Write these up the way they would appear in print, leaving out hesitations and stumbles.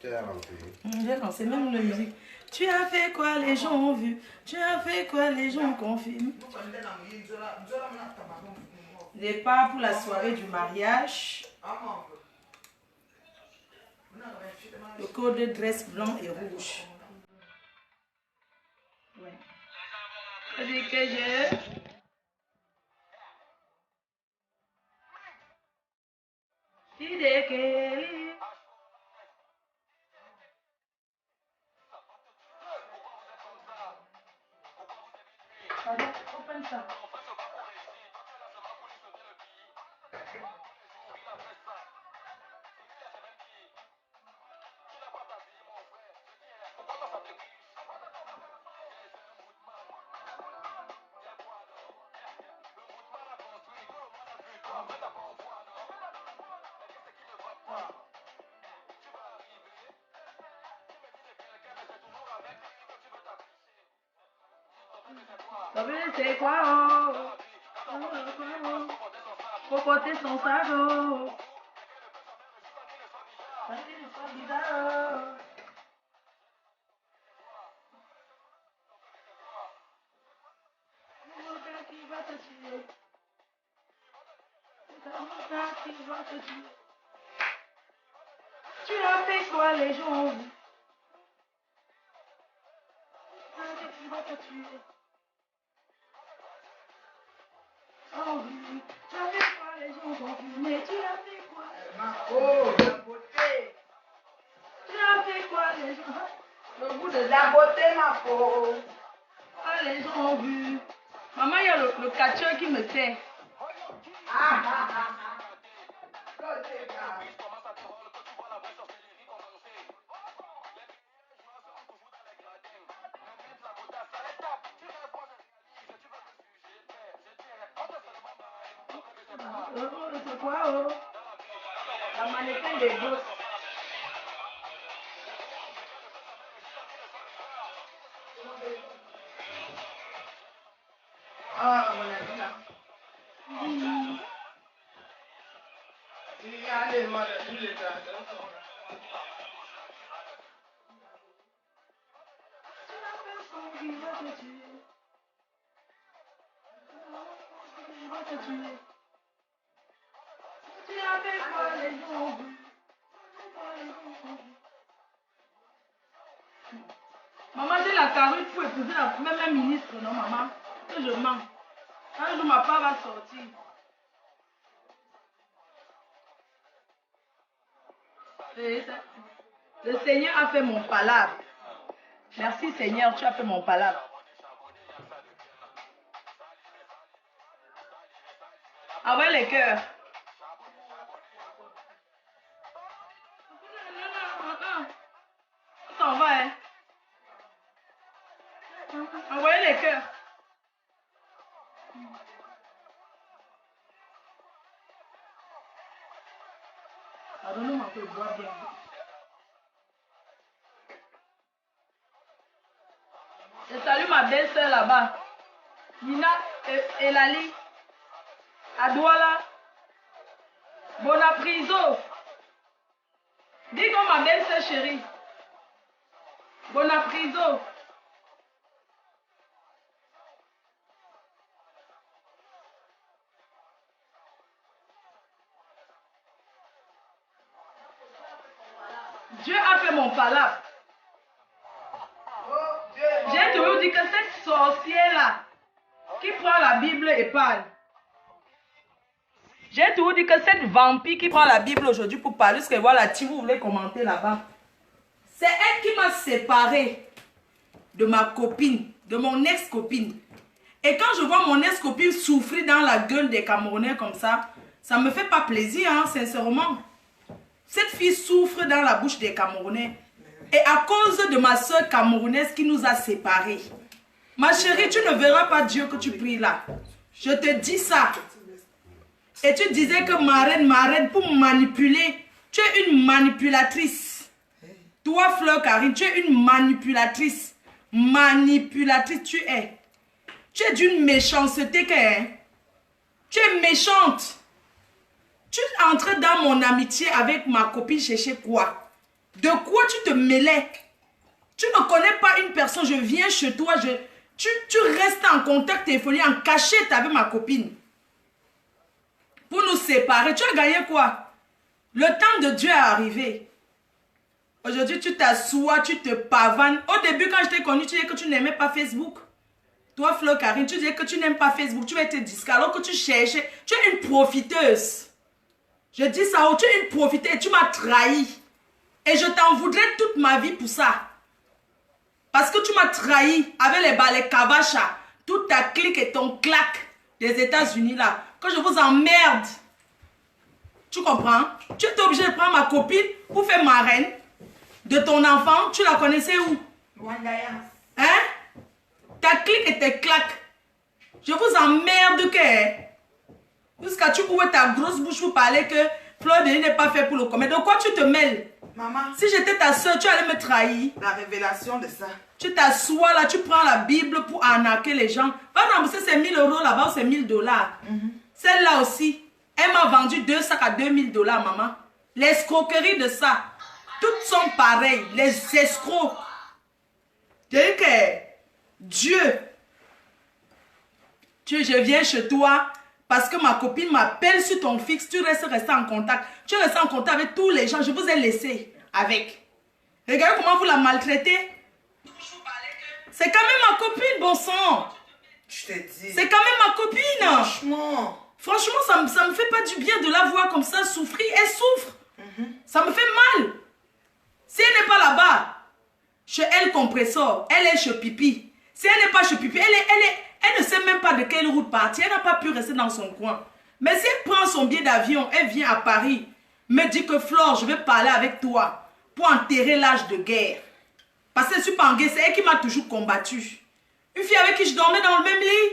J'ai lancé même la musique. Tu as fait quoi, les gens ont vu? Tu as fait quoi, les gens confirment? Départ pour la soirée du mariage. Le code de dress blanc et rouge. Ouais. C'est que je... Open ça. C'est quoi, oh? Faut porter son sac, oh. C'est bizarre. Qui va te tuer? Qui va te tuer? Tu as fait quoi, les gens? Qui va te tuer? Oh oui, tu as fait quoi, les gens confirmés? Tu as fait quoi? Oh, la beauté! Tu as fait quoi, les gens? Le goût de la beauté, ma peau! Ah, les gens ont vu. Maman, il y a le catcheur qui me sait. C'est quoi, oh? La mannequin des gosses. Ah, mon ami là. Il y a les modes de tous les temps. Tu as fait quoi, les gens? Maman, j'ai la carotte pour épouser la même ministre, non, maman? Que je mens. Un jour, ma part va sortir. Le Seigneur a fait mon palabre. Merci, Seigneur, tu as fait mon palabre. Ah ouais, les cœurs. On s'en va, hein. Envoyez les cœurs. Pardonnez-moi que je bois bien. Je salue ma belle-sœur là-bas. Nina et Lali. À Douala. Bonapriso. Dis donc ma belle-sœur chérie. Bonapriso. Dieu a fait mon palabre. J'ai toujours dit que cette sorcière-là, qui prend la Bible et parle. J'ai toujours dit que cette vampire qui prend la Bible aujourd'hui pour parler, parce que voilà, si vous voulez commenter là-bas, c'est elle qui m'a séparée de ma copine, de mon ex-copine. Et quand je vois mon ex-copine souffrir dans la gueule des Camerounais comme ça ne me fait pas plaisir, hein, sincèrement. Cette fille souffre dans la bouche des Camerounais. Et à cause de ma soeur camerounaise qui nous a séparés. Ma chérie, tu ne verras pas Dieu que tu pries là. Je te dis ça. Et tu disais que marraine pour manipuler. Tu es une manipulatrice. Toi, Fleur Karine, tu es une manipulatrice. Manipulatrice, tu es. Tu es d'une méchanceté que... Hein? Tu es méchante. Tu entres dans mon amitié avec ma copine chercher quoi? De quoi tu te mêlais? Tu ne connais pas une personne, je viens chez toi, tu restes en contact téléphonique, en cachette avec ma copine. Pour nous séparer, tu as gagné quoi? Le temps de Dieu est arrivé. Aujourd'hui, tu t'assois, tu te pavanes. Au début, quand je t'ai connu, tu disais que tu n'aimais pas Facebook. Toi, Fleur Karine, tu disais que tu n'aimes pas Facebook, tu étais disque, alors que tu cherchais. Tu es une profiteuse. Je dis ça, tu es une profiteuse, tu m'as trahi. Et je t'en voudrais toute ma vie pour ça. Parce que tu m'as trahi avec les Kavacha, toute ta clique et ton claque des États-Unis là. Que je vous emmerde. Tu comprends? Tu étais obligé de prendre ma copine pour faire marraine de ton enfant. Tu la connaissais où? Hein? Ta clique et tes claques. Je vous emmerde que. Jusqu'à tu ouvres ta grosse bouche pour parler que Fleur Denis n'est pas fait pour le commettre. De quoi tu te mêles? Maman. Si j'étais ta soeur, tu allais me trahir. La révélation de ça. Tu t'assois là, tu prends la Bible pour arnaquer les gens. Va rembourser ces 1000 € là-bas, c'est 1000 $. Celle-là aussi, elle m'a vendu 2 sacs à 2000 $, maman. L'escroquerie de ça. Toutes sont pareilles, les escrocs. Je dis que Dieu, je viens chez toi parce que ma copine m'appelle sur ton fixe. Tu restes en contact. Tu restes en contact avec tous les gens. Je vous ai laissé avec. Regardez comment vous la maltraitez. C'est quand même ma copine, bon sang. Je t'ai dit. C'est quand même ma copine. Franchement. Franchement, ça me fait pas du bien de la voir comme ça souffrir. Elle souffre. Ça me fait mal. Si elle n'est pas là-bas, chez elle compressor, elle est chez Pipi. Si elle n'est pas chez Pipi, elle ne sait même pas de quelle route partir. Elle n'a pas pu rester dans son coin. Mais si elle prend son billet d'avion, elle vient à Paris, me dit que Flore, je vais parler avec toi pour enterrer l'âge de guerre. Parce que je suis pas en guerre, c'est elle qui m'a toujours combattu. Une fille avec qui je dormais dans le même lit.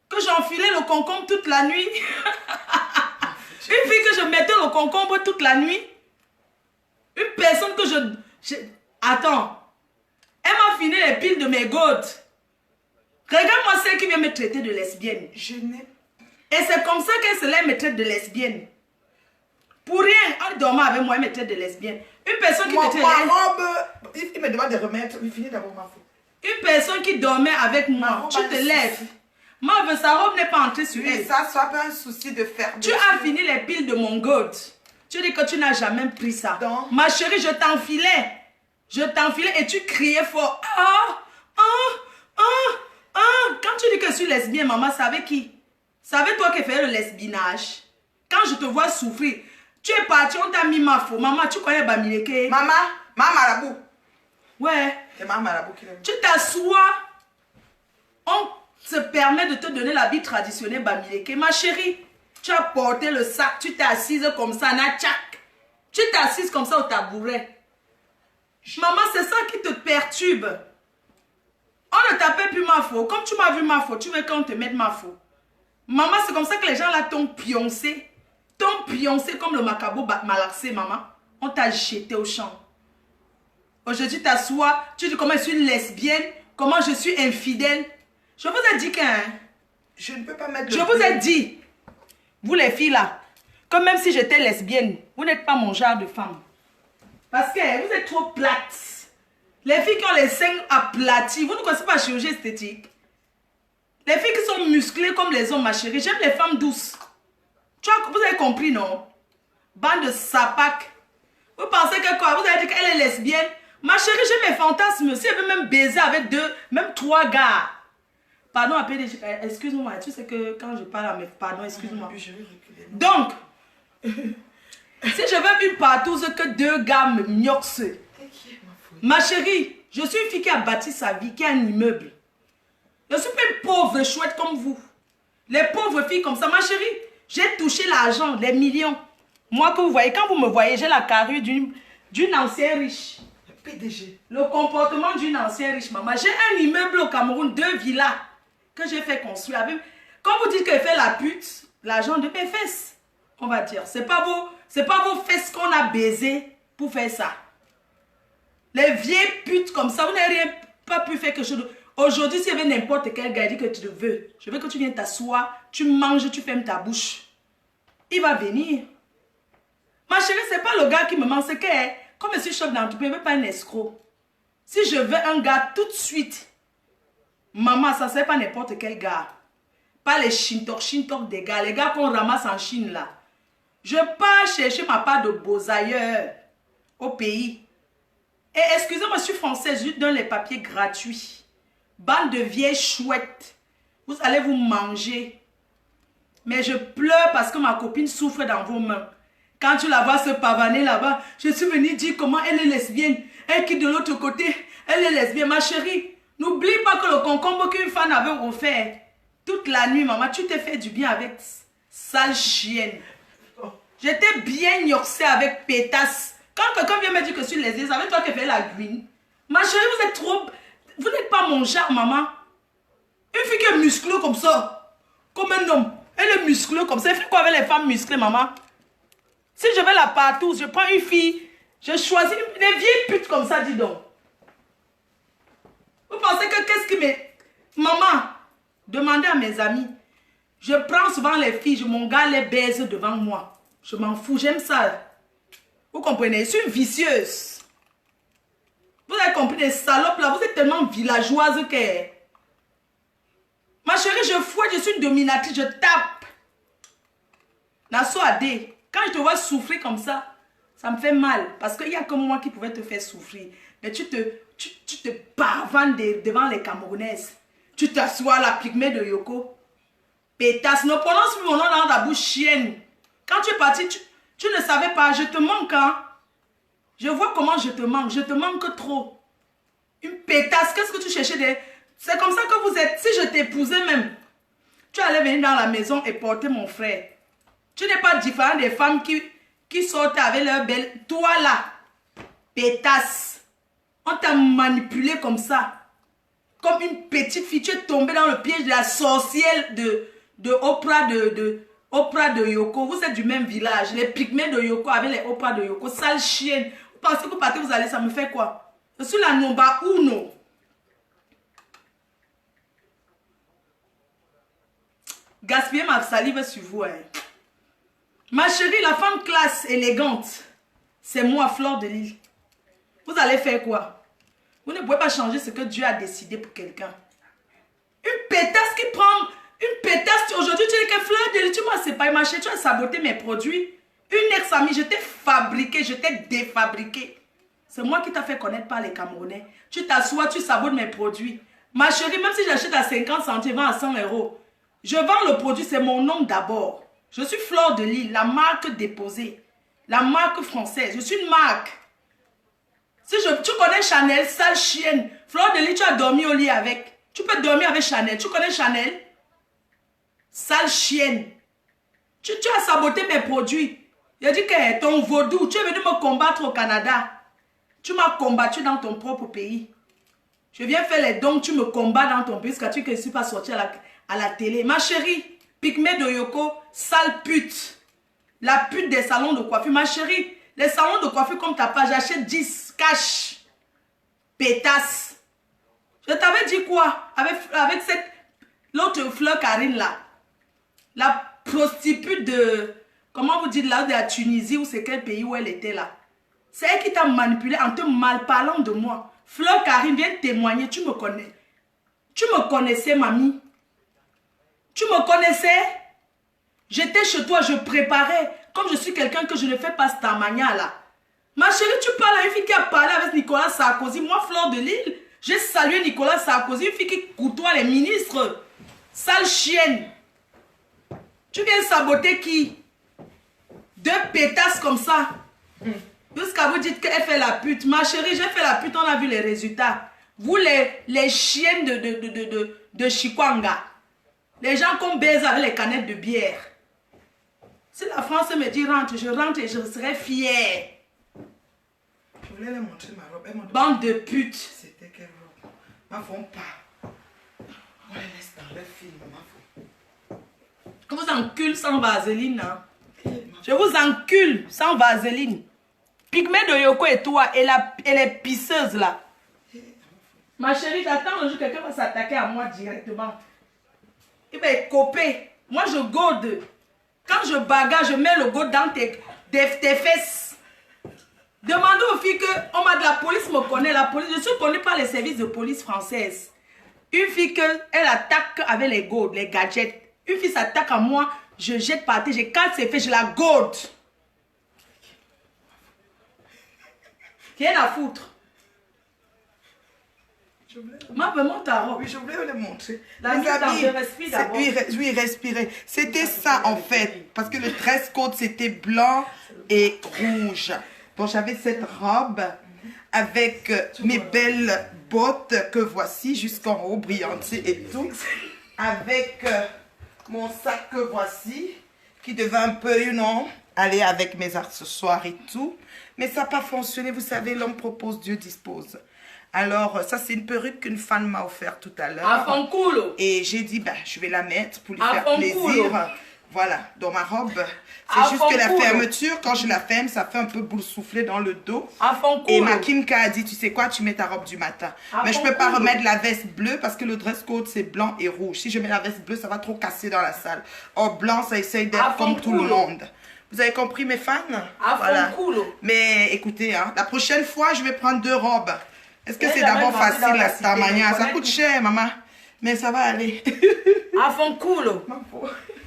Que j'enfilais le concombre toute la nuit. Une fille que je mettais le concombre toute la nuit. Une personne que Attends. Elle m'a fini les piles de mes gouttes. Regarde-moi celle qui vient me traiter de lesbienne. Je n'ai... Et c'est comme ça qu'elle se lève me traite de lesbienne. Pour rien, en dormant avec moi, elle me traite de lesbienne. Une personne qui ma me robe, il me demande de remettre, il finit d'abord ma faute. Une personne qui dormait avec moi, tu te lèves. Ma sa robe n'est pas entrée sur elle. Ça soit pas un souci de faire. Tu as fini les piles de mon god. Tu dis que tu n'as jamais pris ça. Donc, ma chérie, je t'enfilais. Je t'enfilais et tu criais fort. Quand tu dis que je suis lesbienne, maman, c'est avec qui? C'est avec toi qui fais le lesbinage. Quand je te vois souffrir, tu es parti, on t'a mis ma faute. Maman, tu connais Bamileke? Maman, ma marabout. Ouais. C'est ma marabout qui l'aime. Tu t'assois. On se permet de te donner la vie traditionnelle Bamileke. Ma chérie, tu as porté le sac, tu t'es assise comme ça, natchak. Tu t'es assise comme ça au tabouret. Maman, c'est ça qui te perturbe. On ne t'appelle plus ma faute. Comme tu m'as vu ma faute, tu veux qu'on te mette ma faute. Maman, c'est comme ça que les gens là t'ont pioncé. T'ont pioncé comme le macabo malaxé, maman. On t'a jeté au champ. Aujourd'hui, tu t'assois, tu dis comment je suis lesbienne, comment je suis infidèle. Je vous ai dit je ne peux pas mettre Je vous ai dit, vous les filles là, que même si j'étais lesbienne, vous n'êtes pas mon genre de femme. Parce que vous êtes trop plates. Les filles qui ont les seins aplatis, vous ne connaissez pas la chirurgie esthétique. Les filles qui sont musclées comme les hommes, ma chérie, j'aime les femmes douces. Vous avez compris, non? Bande de sapac. Vous pensez que quoi? Vous avez dit qu'elle est lesbienne? Ma chérie, j'ai mes fantasmes. Si elle veut même baiser avec 2, même 3 gars. Pardon, excuse-moi. Tu sais que quand je parle à mes... Pardon, excuse-moi. Donc, si je veux une partouze que 2 gars me mioxent. Ma chérie, je suis une fille qui a bâti sa vie, qui a un immeuble. Je ne suis pas une pauvre chouette comme vous. Les pauvres filles comme ça. Ma chérie, j'ai touché l'argent, les millions. Moi que vous voyez, quand vous me voyez, j'ai la carrure d'une ancienne riche. PDG. Le comportement d'une ancienne riche, maman. J'ai un immeuble au Cameroun, 2 villas que j'ai fait construire. Quand vous dites qu'elle fait la pute, l'argent de mes fesses, on va dire. C'est pas vos fesses qu'on a baisé pour faire ça. Les vieilles putes comme ça, vous n'avez pas pu faire quelque chose de... Aujourd'hui, s'il y avait n'importe quel gars dit que tu le veux, je veux que tu viennes t'asseoir, tu manges, tu fermes ta bouche. Il va venir. Ma chérie, c'est pas le gars qui me manque, c'est que Comme je suis chef d'entreprise, je ne veux pas un escroc. Si je veux un gars tout de suite, maman, ça ne serait pas n'importe quel gars. Pas les chintok des gars, les gars qu'on ramasse en Chine là. Je pars chercher ma part de beaux ailleurs au pays. Et excusez-moi, je suis française, je donne les papiers gratuits. Bande de vieilles chouettes. Vous allez vous manger. Mais je pleure parce que ma copine souffre dans vos mains. Quand tu la vois se pavaner là-bas, je suis venue dire comment elle est lesbienne. Elle qui de l'autre côté, elle est lesbienne. Ma chérie, n'oublie pas que le concombre qu'une femme avait offert toute la nuit, maman, tu t'es fait du bien avec sale chienne. J'étais bien gnoxée avec pétasse. Quand quelqu'un vient me dire que je suis lesbienne, c'est avec toi qui fais la guine. Ma chérie, vous êtes trop... Vous n'êtes pas mon genre, maman. Une fille qui est musclée comme ça, comme un homme. Elle est musclée comme ça. Elle fait quoi avec les femmes musclées, maman? Si je vais là partout, je prends une fille, je choisis des vieilles putes comme ça, dis donc. Vous pensez que qu'est-ce qui me... Maman, demandez à mes amis. Je prends souvent les filles, mon gars les baise devant moi. Je m'en fous, j'aime ça. Vous comprenez? Je suis une vicieuse. Vous avez compris, les salopes là, vous êtes tellement villageoise que... Ma chérie, je fouette, je suis une dominatrice, je tape. Nassau Adé, quand je te vois souffrir comme ça, ça me fait mal. Parce qu'il n'y a que moi qui pouvais te faire souffrir. Mais tu te pavanes devant les Camerounaises. Tu t'assois à la pygmée de Yoko. Pétasse, ne prononce plus mon nom dans ta bouche, chienne. Quand tu es parti, tu ne savais pas, je te manque, hein. Je vois comment je te manque trop. Une pétasse, qu'est-ce que tu cherchais de... C'est comme ça que vous êtes. Si je t'épousais même, tu allais venir dans la maison et porter mon frère. Tu n'es pas différent des femmes qui sortent avec leur belle... Toi là, pétasse, on t'a manipulé comme ça. Comme une petite fille, tu es tombée dans le piège de la sorcière de Oprah Oprah de Yoko. Vous êtes du même village. Les pygmées de Yoko avec les Oprah de Yoko. Sale chienne. Vous pensez que vous partez, vous allez, ça me fait quoi? Je suis la Nomba Uno. Gaspiller ma salive sur vous. Hein. Ma chérie, la femme classe, élégante, c'est moi, Fleur de Lys. Vous allez faire quoi? Vous ne pouvez pas changer ce que Dieu a décidé pour quelqu'un. Une pétasse qui prend... Une pétasse, aujourd'hui tu dis que Fleur de Lys, tu m'as séparé, ma chérie, tu as saboté mes produits. Une ex-amie, je t'ai fabriqué, je t'ai défabriqué. C'est moi qui t'ai fait connaître par les Camerounais. Tu t'assois, tu sabotes mes produits. Ma chérie, même si j'achète à 50 centimes, à 100 €, je vends le produit, c'est mon nom d'abord. Je suis Fleur de Lys, la marque déposée. La marque française. Je suis une marque. Si tu connais Chanel, sale chienne. Fleur de Lys, tu as dormi au lit avec. Tu peux dormir avec Chanel. Tu connais Chanel? Sale chienne. Tu as saboté mes produits. Il a dit que ton vaudou, tu es venu me combattre au Canada. Tu m'as combattu dans ton propre pays. Je viens faire les dons, tu me combats dans ton pays parce que tu ne suis pas sorti à la télé. Ma chérie, pygmée de Yoko, sale pute. La pute des salons de coiffure. Ma chérie, les salons de coiffure comme ta page, j'achète 10 cash. Pétasse. Je t'avais dit quoi? Avec cette... L'autre Fleur Karine là. La prostitute de... Comment vous dites là? De la Tunisie ou c'est quel pays où elle était là? C'est elle qui t'a manipulé en te malparlant de moi. Fleur Karine, viens témoigner. Tu me connais. Tu me connaissais, mamie. Tu me connaissais? J'étais chez toi, je préparais. Comme je suis quelqu'un que je ne fais pas cette manière là. Ma chérie, tu parles à une fille qui a parlé avec Nicolas Sarkozy. Moi, Fleur de Lys, j'ai salué Nicolas Sarkozy. Une fille qui côtoie les ministres. Sale chienne. Tu viens saboter qui? Deux pétasses comme ça. Jusqu'à vous dites qu'elle fait la pute. Ma chérie, j'ai fait la pute, on a vu les résultats. Vous, les chiennes de Chikwanga. Les gens qu'on baise avec les canettes de bière. Si la France me dit rentre, je rentre et je serai fière. Je voulais leur montrer ma robe. Bande de putes. C'était quelle robe? Ma font pas. On les laisse dans leur film, ma font. Je vous encule sans vaseline. Hein? Je vous encule sans vaseline. Pygmée de Yoko et toi, et les pisseuses là. Ma chérie, j'attends le jour que quelqu'un va s'attaquer à moi directement. Il va coper. Moi, je gode. Quand je bagarre, je mets le gode dans tes fesses. Demandez aux filles. fille que on m'a de la police me connaît, la police, je suis connue par les services de police française. Une fille que elle attaque avec les gourdes, les gadgets. Une fille s'attaque à moi, je jette par terre, je casse ses faits, je la gourde. Rien à foutre. Ma vraiment ta robe. Oui, je voulais vous le montrer. La Les habits, respire d'abord. oui, respirer. C'était ça en fait. Parce que le dress code c'était blanc et rouge. Donc j'avais cette robe avec mes belles bottes que voici jusqu'en haut, brillantées et tout. Avec mon sac que voici, qui devait un peu, aller avec mes accessoires et tout. Mais ça n'a pas fonctionné. Vous savez, l'homme propose, Dieu dispose. Alors, ça, c'est une perruque qu'une fan m'a offert tout à l'heure. À fond cool. Et j'ai dit, ben, je vais la mettre pour lui À faire fond plaisir. cool. Voilà, dans ma robe. À C'est juste fond que la cool. fermeture, quand je la ferme, ça fait un peu boule soufflée dans le dos. À fond cool. Et ma Kimka a dit, tu sais quoi, tu mets ta robe du matin. Mais je ne peux pas cool. remettre la veste bleue parce que le dress code, c'est blanc et rouge. Si je mets la veste bleue, ça va trop casser dans la salle. En blanc, ça essaye À d'être fond comme tout le cool. monde. Vous avez compris, mes fans? À fond cool. Mais écoutez, hein, la prochaine fois, je vais prendre 2 robes. Est-ce que Mais c'est jamais d'abord grandi dans facile la à cité, Starmania? je Ça connais coûte tout. cher, maman. Mais ça va aller. À fond cool.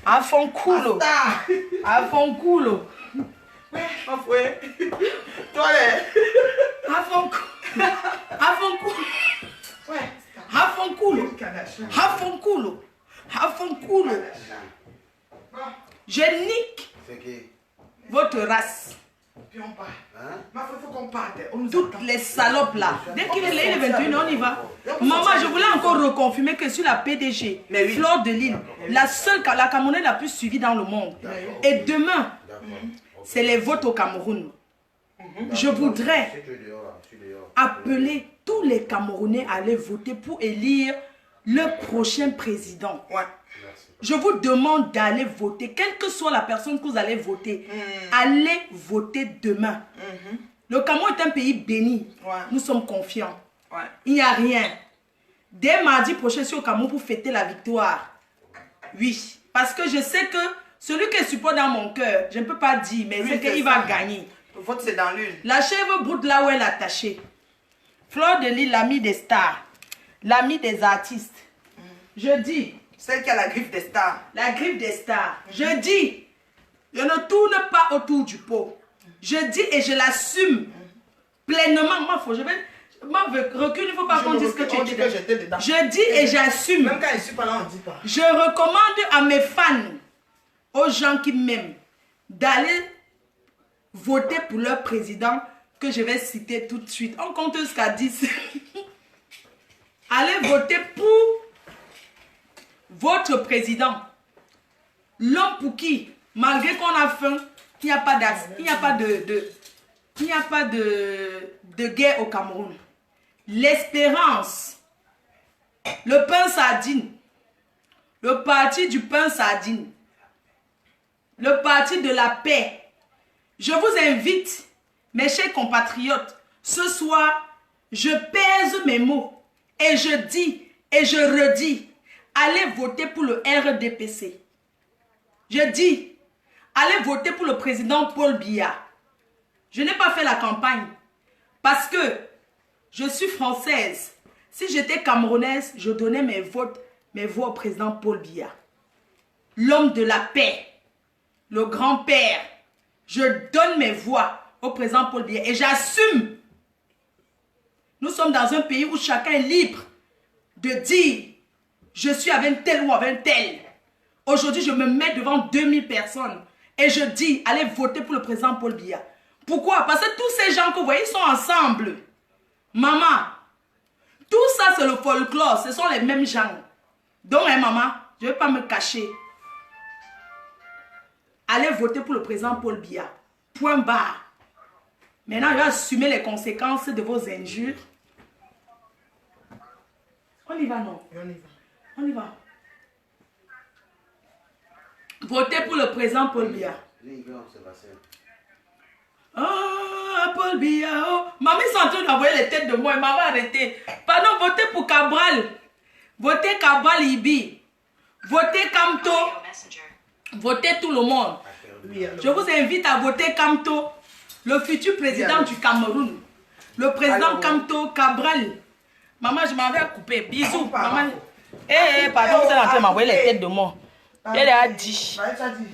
À fond cool. Star. À fond cool. Ouais, ma fouet. Toi, les. À fond cool. À fond cool. Ouais. À fond cool. Kardashian. À fond cool. À fond cool. Bon, Je nique C'est qui? votre race. puis on part. Hein? Ma fouet, faut qu'on parte. On nous Toutes attend. les salopes là. Dès qu'il est là, il est 21, on y va. Maman, je voulais encore reconfirmer que sur la PDG, Mais oui. Fleur de Lille, la seule, la Camerounaise la plus suivie dans le monde. Et demain, c'est les votes au Cameroun. Je voudrais Si tu es dehors, là, je suis dehors. appeler tous les Camerounais à aller voter pour élire le prochain président. Ouais. Merci. Je vous demande d'aller voter, quelle que soit la personne que vous allez voter. Allez voter demain. Le Cameroun est un pays béni. Ouais. Nous sommes confiants. Ouais. Il n'y a rien. Dès mardi prochain, je suis au Cameroun pour fêter la victoire. Oui. Parce que je sais que celui qui supporte dans mon cœur, je ne peux pas dire, mais Oui, c'est c'est qu'il ça. va gagner. Le vote, c'est dans l'une. La chèvre broute là où elle est attachée. Fleur de Lille, l'ami des stars. L'ami des artistes. Je dis, Celle qui a la griffe des stars. la griffe des stars. Je dis, je ne tourne pas autour du pot. Je dis et je l'assume pleinement. Moi, je vais... Moi, recule, il ne faut pas qu'on dise que tu On dit que étais j'étais dedans. Je dis et j'assume. Même quand je suis pas là, on dit pas. Je recommande à mes fans, aux gens qui m'aiment, d'aller voter pour leur président que je vais citer tout de suite. On compte jusqu'à 10. Allez voter pour votre président. L'homme pour qui, malgré qu'on a faim, il n'y a pas de guerre au Cameroun. L'espérance, le pain sardine, le parti du pain sardine, le parti de la paix. Je vous invite, mes chers compatriotes, ce soir, je pèse mes mots et je dis et je redis, allez voter pour le RDPC. Je dis, allez voter pour le président Paul Biya. Je n'ai pas fait la campagne parce que je suis française. Si j'étais camerounaise, je donnais mes voix au président Paul Biya. L'homme de la paix, le grand-père. Je donne mes voix au président Paul Biya et j'assume. Nous sommes dans un pays où chacun est libre de dire je suis avec tel ou avec tel. Aujourd'hui, je me mets devant 2000 personnes et je dis allez voter pour le président Paul Biya. Pourquoi? Parce que tous ces gens que vous voyez, ils sont ensemble. Maman, tout ça c'est le folklore, ce sont les mêmes gens. Donc, hein, maman, je ne vais pas me cacher. Allez voter pour le président Paul Biya. Point barre. Maintenant, je vais assumer les conséquences de vos injures. On y va, non? Et on y va. On y va. Votez pour le président Paul Biya. Oh, Paul Biya, oh. Maman, ils sont en train d'envoyer les têtes de moi. Maman, arrêtez. Pardon, votez pour Cabral. Votez Cabral Ibi. Votez Kamto. Votez tout le monde. Oui, alors. Je vous invite à voter Kamto, le futur président du Cameroun. Le président Alors, Camto Cabral. Maman, je m'en vais couper. Bisous, Pardon. maman. Pardon, vous êtes en train de m'envoyer les têtes de mort. Elle a dit. Bah, elle t'a dit.